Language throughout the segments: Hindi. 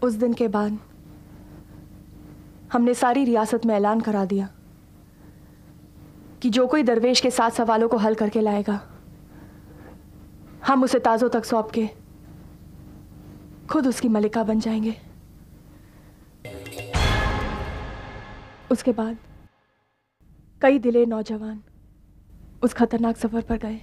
उस दिन के बाद हमने सारी रियासत में ऐलान करा दिया कि जो कोई दरवेश के 7 सवालों को हल करके लाएगा, हम उसे ताजों तक सौंप के खुद उसकी मलिका बन जाएंगे। उसके बाद कई दिले नौजवान उस खतरनाक सफर पर गए,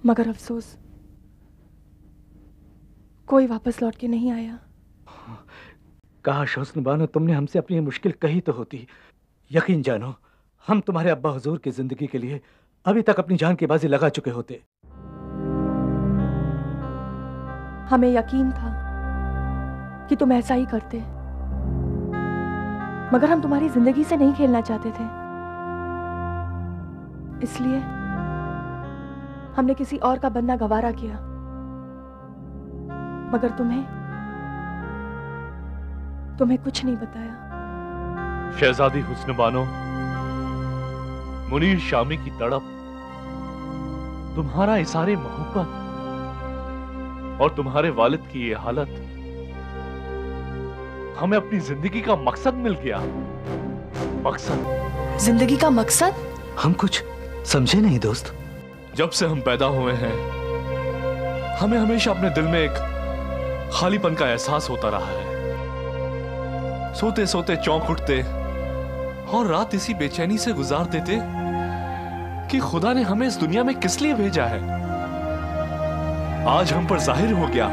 मगर अफसोस कोई वापस लौट के नहीं आया। काश हुस्न बानो तुमने हमसे अपनी मुश्किल कही तो होती। यकीन जानो हम तुम्हारे अब्बा हुजूर की जिंदगी के लिए अभी तक अपनी जान की बाजी लगा चुके होते। हमें यकीन था कि तुम ऐसा ही करते, मगर हम तुम्हारी जिंदगी से नहीं खेलना चाहते थे, इसलिए हमने किसी और का बनना गवारा किया। मगर तुम्हें कुछ नहीं बताया। शहजादी हुस्न बानो, मुनीर शामी की तड़प, तुम्हारा इसारे मोहब्बत और तुम्हारे वालिद की ये हालत, हमें अपनी जिंदगी का मकसद मिल गया। मकसद? जिंदगी का मकसद? हम कुछ समझे नहीं दोस्त। जब से हम पैदा हुए हैं हमें हमेशा अपने दिल में एक खालीपन का एहसास होता रहा है। सोते सोते चौंक उठते और रात इसी बेचैनी से गुजार देते कि खुदा ने हमें इस दुनिया में किस लिए भेजा है। आज हम पर जाहिर हो गया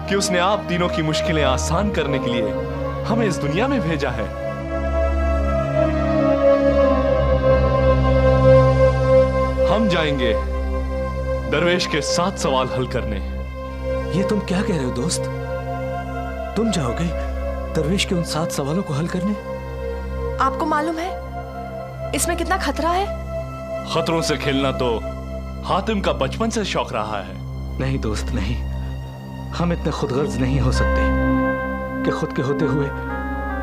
कि उसने आप तीनों की मुश्किलें आसान करने के लिए हमें इस दुनिया में भेजा है। हम जाएंगे दरवेश के 7 सवाल हल करने। ये तुम क्या कह रहे हो दोस्त? तुम जाओगे दरवेश के उन 7 सवालों को हल करने? आपको मालूम है इसमें कितना खतरा है? खतरों से खेलना तो हातिम का बचपन से शौक रहा है। नहीं दोस्त नहीं, हम इतने खुदगर्ज नहीं हो सकते कि खुद के होते हुए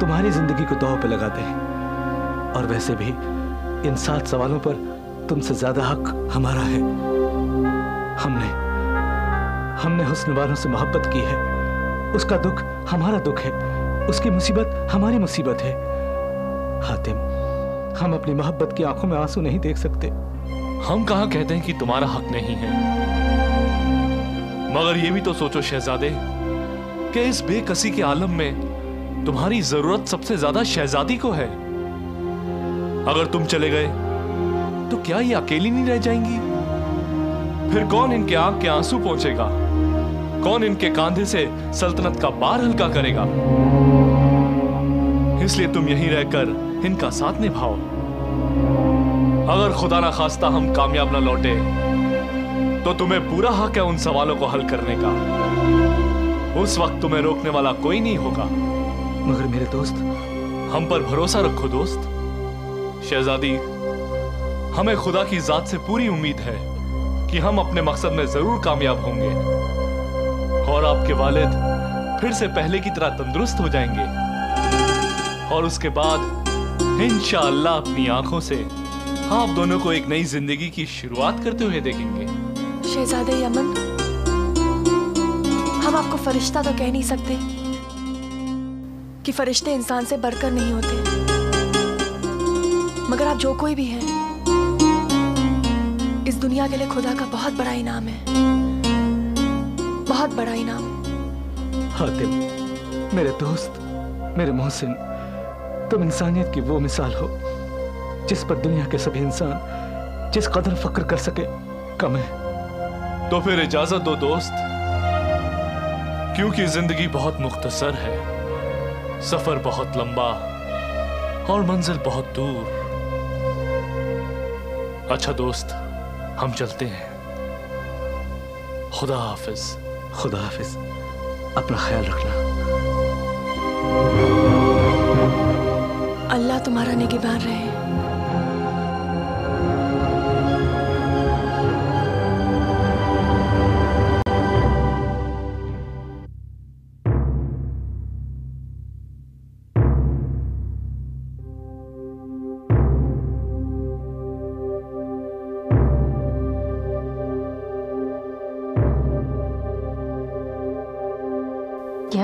तुम्हारी जिंदगी को दांव पे लगा दें। और वैसे भी इन 7 सवालों पर तुमसे ज्यादा हक हमारा है। हमने हुस्न बानो से मोहब्बत की है। उसका दुख हमारा दुख है, उसकी मुसीबत हमारी मुसीबत है। हातिम, हम अपनी मोहब्बत की आंखों में आंसू नहीं देख सकते। हम कहां कहते हैं कि तुम्हारा हक नहीं है, मगर ये भी तो सोचो शहजादे कि इस बेकसी के आलम में तुम्हारी जरूरत सबसे ज्यादा शहजादी को है। अगर तुम चले गए तो क्या ये अकेली नहीं रह जाएंगी? फिर कौन इनके आंख के आंसू पहुंचेगा? कौन इनके कांधे से सल्तनत का भार हल्का करेगा? इसलिए तुम यहीं रहकर इनका साथ निभाओ। अगर खुदा ना खास्ता हम कामयाब ना लौटे तो तुम्हें पूरा हक है उन सवालों को हल करने का। उस वक्त तुम्हें रोकने वाला कोई नहीं होगा। मगर मेरे दोस्त, हम पर भरोसा रखो दोस्त। शहजादी, हमें खुदा की जात से पूरी उम्मीद है कि हम अपने मकसद में जरूर कामयाब होंगे और आपके वालिद फिर से पहले की तरह तंदुरुस्त हो जाएंगे। और उसके बाद इंशाअल्लाह अपनी आंखों से आप दोनों को एक नई जिंदगी की शुरुआत करते हुए देखेंगे। शहजादे यमन, हम आपको फरिश्ता तो कह नहीं सकते कि फरिश्ते इंसान से बढ़कर नहीं होते, मगर आप जो कोई भी हैं, इस दुनिया के लिए खुदा का बहुत बड़ा इनाम है, बहुत बड़ा इनाम। हातिम, मेरे दोस्त, मेरे मोहसिन, तुम इंसानियत की वो मिसाल हो जिस पर दुनिया के सभी इंसान जिस कदर फक्र कर सके कम है। तो फिर इजाजत दो दोस्त, क्योंकि जिंदगी बहुत मुख्तसर है, सफर बहुत लंबा और मंजिल बहुत दूर। अच्छा दोस्त, हम चलते हैं। खुदा हाफिज। खुदा हाफिज। अपना ख्याल रखना। अल्लाह तुम्हारा निगहबान रहे।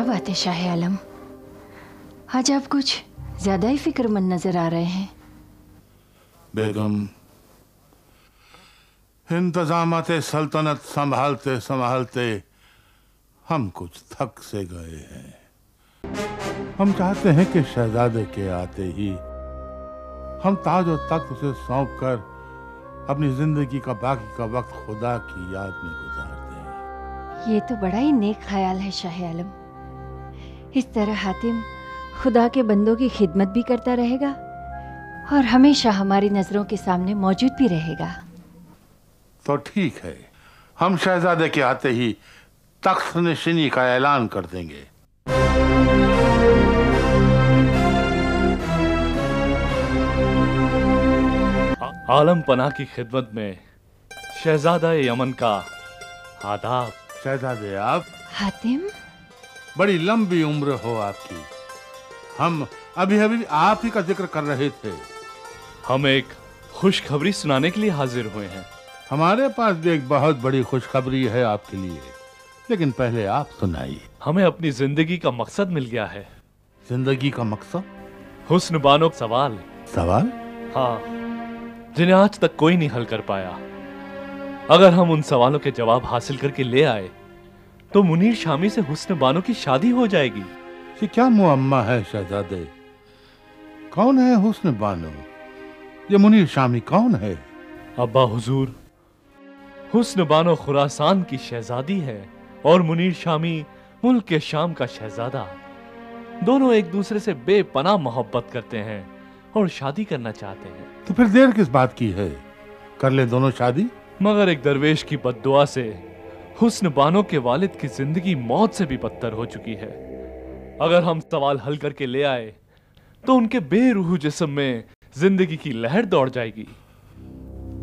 क्या बात है शाह आलम, आज आप कुछ ज्यादा ही फिक्रमंद नजर आ रहे हैं। बेगम, इंतजामात सल्तनत संभालते संभालते हम कुछ थक से गए हैं। हम चाहते हैं कि शहजादे के आते ही हम ताज और तख्त उसे सौंप कर अपनी जिंदगी का बाकी का वक्त खुदा की याद में गुजार दें। ये तो बड़ा ही नेक ख्याल है शाह आलम। इस तरह हातिम खुदा के बंदों की खिदमत भी करता रहेगा और हमेशा हमारी नजरों के सामने मौजूद भी रहेगा। तो ठीक है, हम शहजादे के आते ही तख्त नशीनी का ऐलान कर देंगे। आलम पनाह की खिदमत में शहजादा यमन का आदाब। शहजादे आप, हातिम, बड़ी लंबी उम्र हो आपकी। हम अभी अभी आप ही का जिक्र कर रहे थे। हम एक खुशखबरी सुनाने के लिए हाजिर हुए हैं। हमारे पास भी एक बहुत बड़ी खुशखबरी है आपके लिए, लेकिन पहले आप सुनाइए। हमें अपनी जिंदगी का मकसद मिल गया है। जिंदगी का मकसद? हुस्न बानो सवाल। सवाल? हाँ, जिन्हें आज तक कोई नहीं हल कर पाया। अगर हम उन सवालों के जवाब हासिल करके ले आए तो मुनीर शामी से हुस्न बानो की शादी हो जाएगी। ये क्या मुअम्मा है शहजादे? कौन है हुस्न बानो? ये मुनीर शामी कौन है? अब्बा हुजूर, हुस्न बानो खुरासान की शहजादी है और मुनीर शामी मुल्क के शाम का शहजादा। दोनों एक दूसरे से बेपनाह मोहब्बत करते हैं और शादी करना चाहते हैं। तो फिर देर किस बात की है? कर ले दोनों शादी। मगर एक दरवेश की बद्दुआ से हुस्न बानो के वालिद की जिंदगी मौत से भी बदतर हो चुकी है। अगर हम सवाल हल करके ले आए तो उनके बेरूह जिस्म में जिंदगी की लहर दौड़ जाएगी।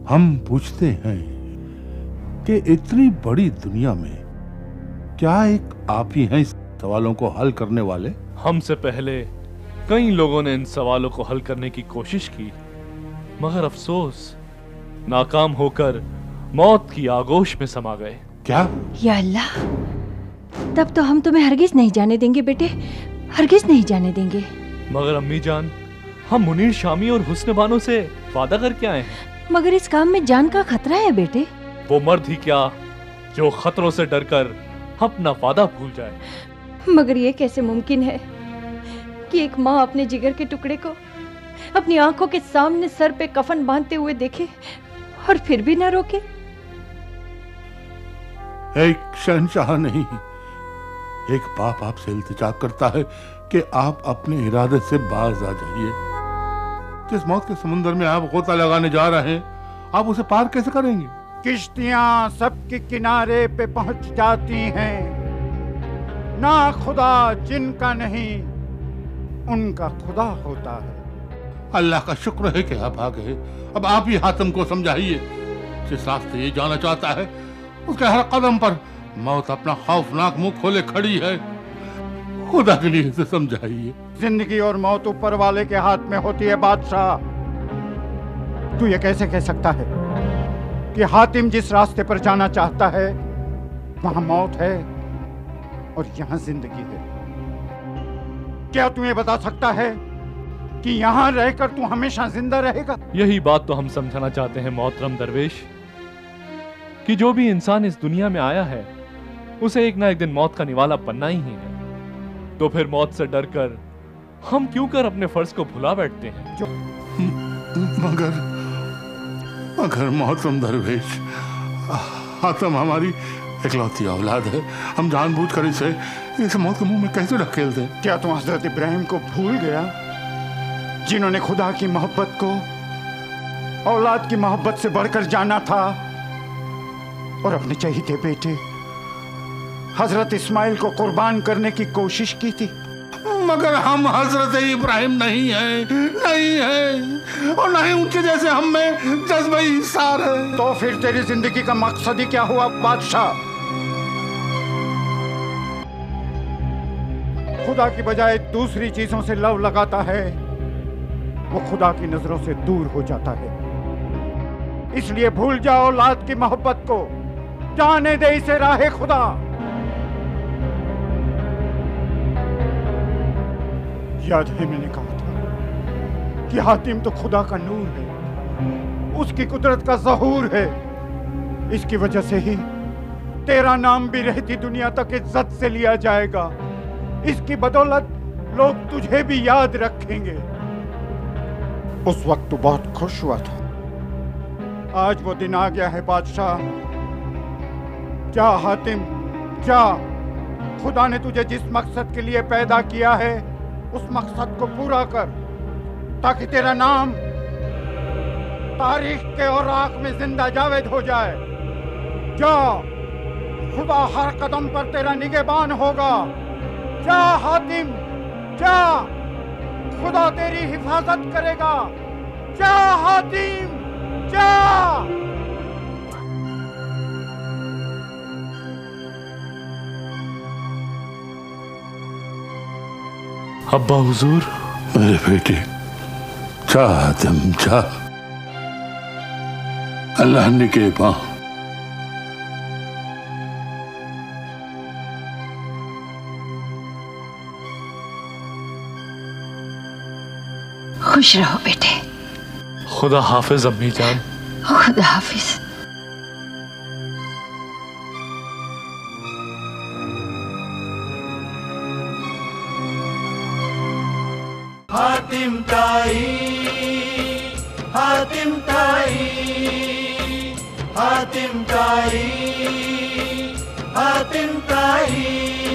हम पूछते हैं कि इतनी बड़ी दुनिया में क्या एक आप ही हैं इस सवालों को हल करने वाले? हमसे पहले कई लोगों ने इन सवालों को हल करने की कोशिश की, मगर अफसोस नाकाम होकर मौत की आगोश में समा गए। क्या? या अल्लाह, तब तो हम तुम्हें हरगिज नहीं जाने देंगे बेटे, हरगिज नहीं जाने देंगे। मगर अम्मी जान, हम मुनीर शामी और हुस्न बानो से वादा करके आए हैं। मगर इस काम में जान का खतरा है बेटे। वो मर्द ही क्या जो खतरों से डरकर अपना वादा भूल जाए। मगर ये कैसे मुमकिन है कि एक माँ अपने जिगर के टुकड़े को अपनी आंखों के सामने सर पे कफन बांधते हुए देखे और फिर भी न रोके? एक शहंशाह नहीं, एक बाप आपसे इल्तिजा करता है कि आप अपने इरादे से बाज आ जाइए। जिस मौत के समुंदर में आप गोता लगाने जा रहे हैं, आप उसे पार कैसे करेंगे? किश्तियां सबके किनारे पे पहुंच जाती हैं, ना खुदा जिनका नहीं उनका खुदा होता है। अल्लाह का शुक्र है कि आप आ गए। अब आप ही हातिम को समझाइए। जिस रास्ते ये जाना चाहता है उसके हर कदम पर मौत अपना खौफनाक मुंह खोले खड़ी है। खुदा के लिए इसे समझाइए। जिंदगी और मौत ऊपर वाले के हाथ में होती है बादशाह। तू ये कैसे कह सकता है कि हातिम जिस रास्ते पर जाना चाहता है वहां मौत है और यहां जिंदगी है? क्या तू ये बता सकता है कि यहां रहकर तू हमेशा जिंदा रहेगा? यही बात तो हम समझाना चाहते हैं मोहतरम दरवेश, कि जो भी इंसान इस दुनिया में आया है उसे एक ना एक दिन मौत का निवाला बनना ही है। तो फिर मौत से डरकर हम क्यों कर अपने फर्ज को भुला बैठते हैं? मगर मोहतरम दरवेश, हातिम हमारी इकलौती औलाद है। हम जानबूझकर इसे मौत के मुंह में कैसे ढकेल दें? क्या तुम हजरत इब्राहिम को भूल गया, जिन्होंने खुदा की मोहब्बत को औलाद की मोहब्बत से बढ़कर जाना था और अपने चहीते बेटे हजरत इस्माइल को कुर्बान करने की कोशिश की थी? मगर हम हजरत इब्राहिम नहीं है और नहीं उनके जैसे हम में जज्बे इंसार है। तो फिर तेरी जिंदगी का मकसद ही क्या हुआ बादशाह? खुदा की बजाय दूसरी चीजों से लव लगाता है, वो खुदा की नजरों से दूर हो जाता है। इसलिए भूल जाओ औलाद की मोहब्बत को, जाने दे इसे राहे खुदा। याद है मैंने कहा था कि हातिम तो खुदा का नूर है, उसकी कुदरत का ज़हूर है। इसकी वजह से ही तेरा नाम भी रहती दुनिया तक इज्जत से लिया जाएगा। इसकी बदौलत लोग तुझे भी याद रखेंगे। उस वक्त तू बहुत खुश हुआ था, आज वो दिन आ गया है बादशाह। जा हातिम जा, खुदा ने तुझे जिस मकसद के लिए पैदा किया है उस मकसद को पूरा कर, ताकि तेरा नाम तारीख के औराक में जिंदा जावेद हो जाए। जा, खुदा हर कदम पर तेरा निगहबान होगा। जा हातिम जा, खुदा तेरी हिफाजत करेगा। जा हातिम जा। अब्बा हुजूर। मेरे बेटे, जा हातिम जा, अल्लाह निगहबान। खुश रहो बेटे। खुदा हाफिज अम्मी जान। खुदा हाफिज। हातिम ताई, हातिम ताई, हातिम ताई, हातिम ताई।